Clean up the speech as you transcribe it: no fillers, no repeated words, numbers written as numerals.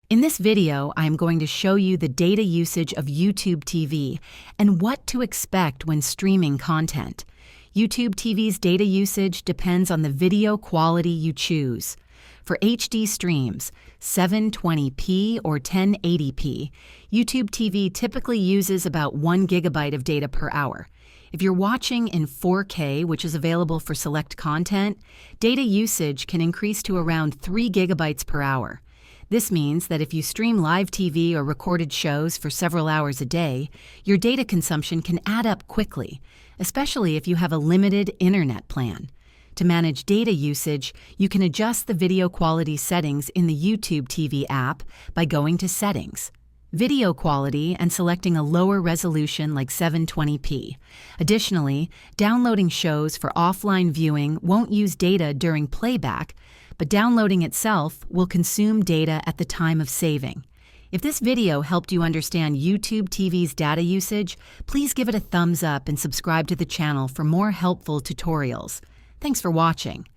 In this video, I am going to show you the data usage of YouTube TV and what to expect when streaming content. YouTube TV's data usage depends on the video quality you choose. For HD streams, 720p or 1080p, YouTube TV typically uses about 1 gigabyte of data per hour. If you're watching in 4K, which is available for select content, data usage can increase to around 3 gigabytes per hour. This means that if you stream live TV or recorded shows for several hours a day, your data consumption can add up quickly, especially if you have a limited internet plan. To manage data usage, you can adjust the video quality settings in the YouTube TV app by going to Settings, Video Quality, and selecting a lower resolution like 720p. Additionally, downloading shows for offline viewing won't use data during playback, but downloading itself will consume data at the time of saving. If this video helped you understand YouTube TV's data usage, please give it a thumbs up and subscribe to the channel for more helpful tutorials. Thanks for watching.